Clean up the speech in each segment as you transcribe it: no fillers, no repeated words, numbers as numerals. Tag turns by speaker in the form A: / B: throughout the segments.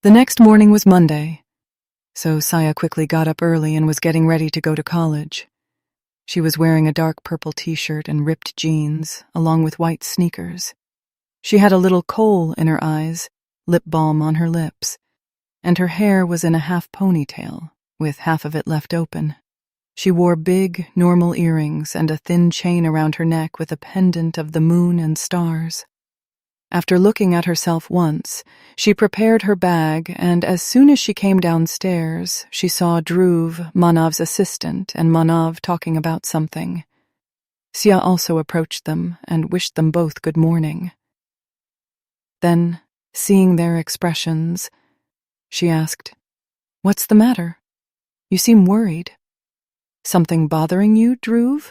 A: The next morning was Monday, so Siya quickly got up early and was getting ready to go to college. She was wearing a dark purple t-shirt and ripped jeans, along with white sneakers. She had a little kohl in her eyes, lip balm on her lips, and her hair was in a half ponytail, with half of it left open. She wore big, normal earrings and a thin chain around her neck with a pendant of the moon and stars. After looking at herself once, she prepared her bag, and as soon as she came downstairs, she saw Dhruv, Manav's assistant, and Manav talking about something. Siya also approached them and wished them both good morning. Then, seeing their expressions, she asked, "What's the matter? You seem worried. Something bothering you, Dhruv?"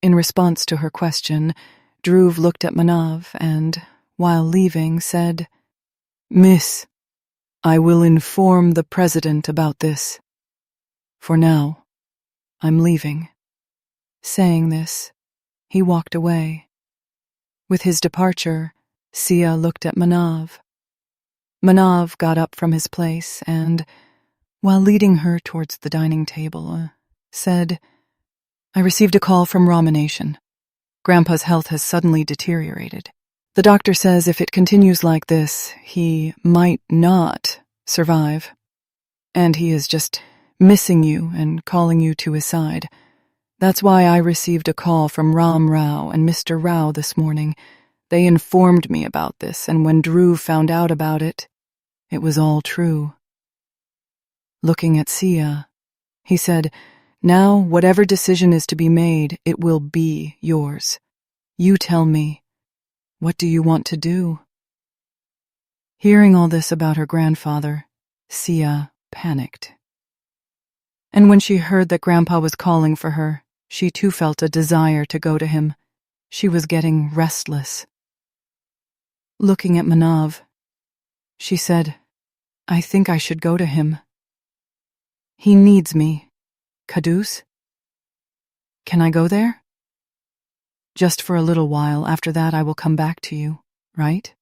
A: In response to her question, Dhruv looked at Manav and, while leaving, said, "Miss, I will inform the president about this. For now, I'm leaving." Saying this, he walked away. With his departure, Siya looked at Manav. Manav got up from his place and, while leading her towards the dining table, said, "I received a call from Ramanation. Grandpa's health has suddenly deteriorated. The doctor says if it continues like this, he might not survive. And he is just missing you and calling you to his side. That's why I received a call from Ram Rao and Mr. Rao this morning. They informed me about this, and when Dhruv found out about it, it was all true." Looking at Siya, he said, "Now, whatever decision is to be made, it will be yours. You tell me, what do you want to do?" Hearing all this about her grandfather, Siya panicked. And when she heard that Grandpa was calling for her, she too felt a desire to go to him. She was getting restless. Looking at Manav, she said, "I think I should go to him. He needs me. Kadus? Can I go there? Just for a little while. After that I will come back to you, right?"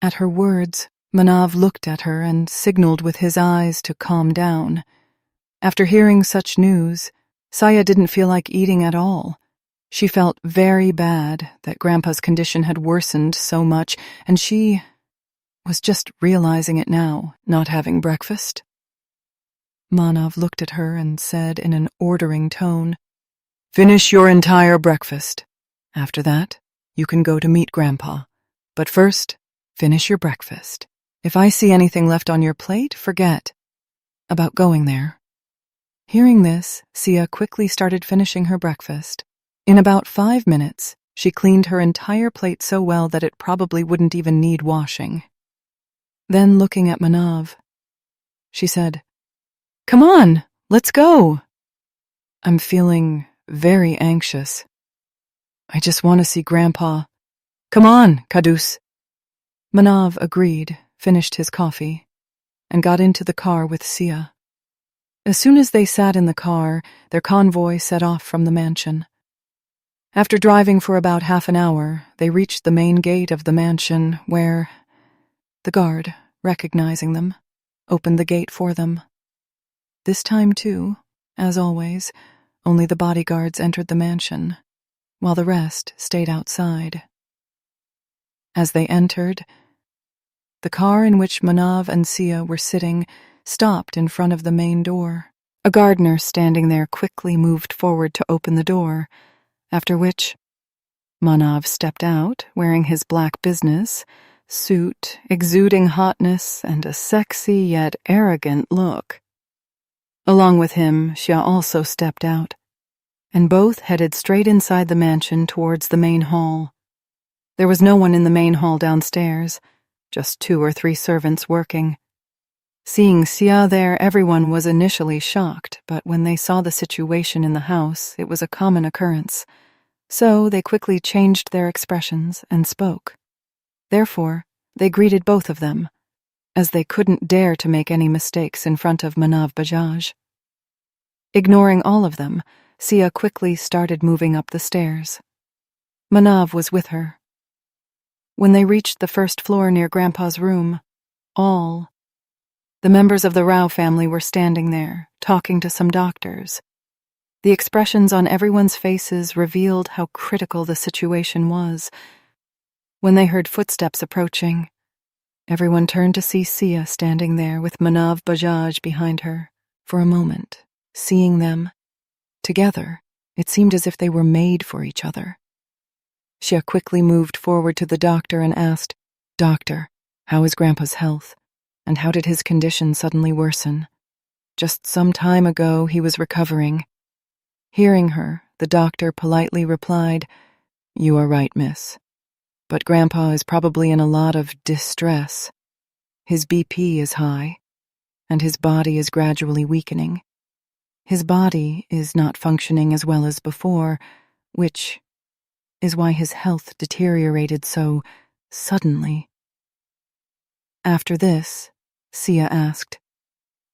A: At her words, Manav looked at her and signaled with his eyes to calm down. After hearing such news, Siya didn't feel like eating at all. She felt very bad that Grandpa's condition had worsened so much, and she was just realizing it now, not having breakfast. Manav looked at her and said in an ordering tone, "Finish your entire breakfast. After that, you can go to meet Grandpa. But first, finish your breakfast. If I see anything left on your plate, forget about going there." Hearing this, Siya quickly started finishing her breakfast. In about 5 minutes, she cleaned her entire plate so well that it probably wouldn't even need washing. Then, looking at Manav, she said, "Come on, let's go. I'm feeling very anxious. I just want to see Grandpa. Come on, Kadus." Manav agreed, finished his coffee, and got into the car with Siya. As soon as they sat in the car, their convoy set off from the mansion. After driving for about half an hour, they reached the main gate of the mansion where the guard, recognizing them, opened the gate for them. This time, too, as always, only the bodyguards entered the mansion, while the rest stayed outside. As they entered, the car in which Manav and Siya were sitting stopped in front of the main door. A gardener standing there quickly moved forward to open the door, after which Manav stepped out wearing his black business suit, exuding hotness and a sexy yet arrogant look. Along with him, Siya also stepped out, and both headed straight inside the mansion towards the main hall. There was no one in the main hall downstairs, just 2 or 3 servants working. Seeing Siya there, everyone was initially shocked, but when they saw the situation in the house, it was a common occurrence. So they quickly changed their expressions and spoke. Therefore, they greeted both of them, as they couldn't dare to make any mistakes in front of Manav Bajaj. Ignoring all of them, Siya quickly started moving up the stairs. Manav was with her. When they reached the first floor near Grandpa's room, all the members of the Rao family were standing there, talking to some doctors. The expressions on everyone's faces revealed how critical the situation was. When they heard footsteps approaching, everyone turned to see Siya standing there with Manav Bajaj behind her. For a moment, seeing them together, it seemed as if they were made for each other. Siya quickly moved forward to the doctor and asked, "Doctor, how is Grandpa's health? And how did his condition suddenly worsen? Just some time ago, he was recovering." Hearing her, the doctor politely replied, "You are right, miss. But Grandpa is probably in a lot of distress. His BP is high, and his body is gradually weakening. His body is not functioning as well as before, which is why his health deteriorated so suddenly." After this, Siya asked,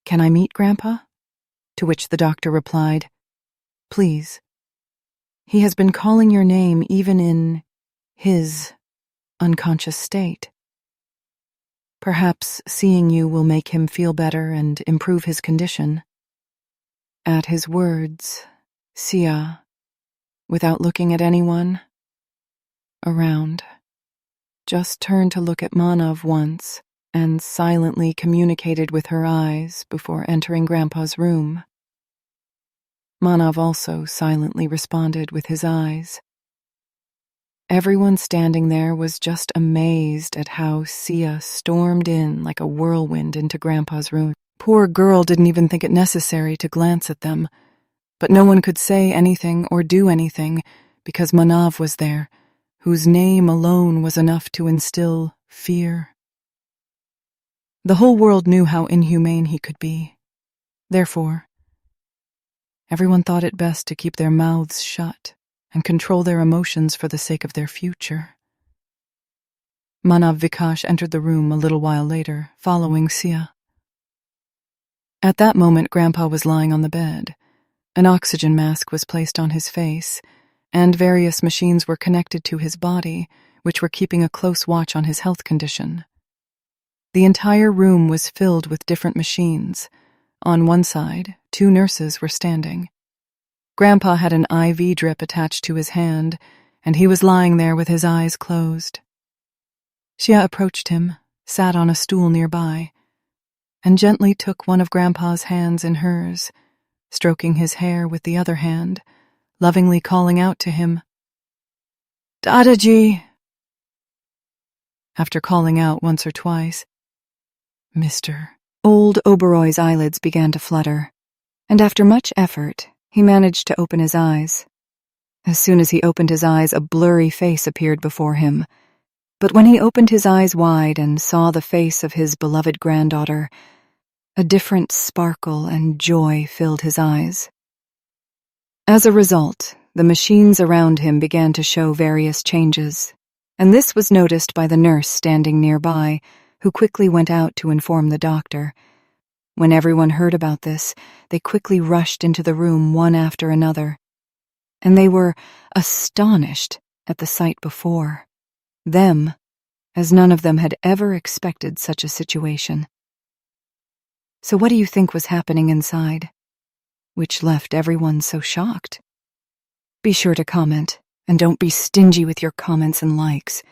A: "Can I meet Grandpa?" To which the doctor replied, "Please. He has been calling your name even in his unconscious state. Perhaps seeing you will make him feel better and improve his condition." At his words, Siya, without looking at anyone around, just turned to look at Manav once and silently communicated with her eyes before entering Grandpa's room. Manav also silently responded with his eyes. Everyone standing there was just amazed at how Siya stormed in like a whirlwind into Grandpa's room. Poor girl didn't even think it necessary to glance at them, but no one could say anything or do anything because Manav was there, whose name alone was enough to instill fear. The whole world knew how inhumane he could be. Therefore, everyone thought it best to keep their mouths shut and control their emotions for the sake of their future. Manav Vikash entered the room a little while later, following Siya. At that moment, Grandpa was lying on the bed. An oxygen mask was placed on his face, and various machines were connected to his body, which were keeping a close watch on his health condition. The entire room was filled with different machines. On one side, 2 nurses were standing. Grandpa had an IV drip attached to his hand, and he was lying there with his eyes closed. Siya approached him, sat on a stool nearby, and gently took one of Grandpa's hands in hers, stroking his hair with the other hand, lovingly calling out to him, "Dadaji!" After calling out once or twice, "Mr." Old Oberoi's eyelids began to flutter, and after much effort, he managed to open his eyes. As soon as he opened his eyes, a blurry face appeared before him. But when he opened his eyes wide and saw the face of his beloved granddaughter, a different sparkle and joy filled his eyes. As a result, the machines around him began to show various changes, and this was noticed by the nurse standing nearby, who quickly went out to inform the doctor. When everyone heard about this, they quickly rushed into the room one after another, and they were astonished at the sight before them, as none of them had ever expected such a situation. So what do you think was happening inside, which left everyone so shocked? Be sure to comment, and don't be stingy with your comments and likes.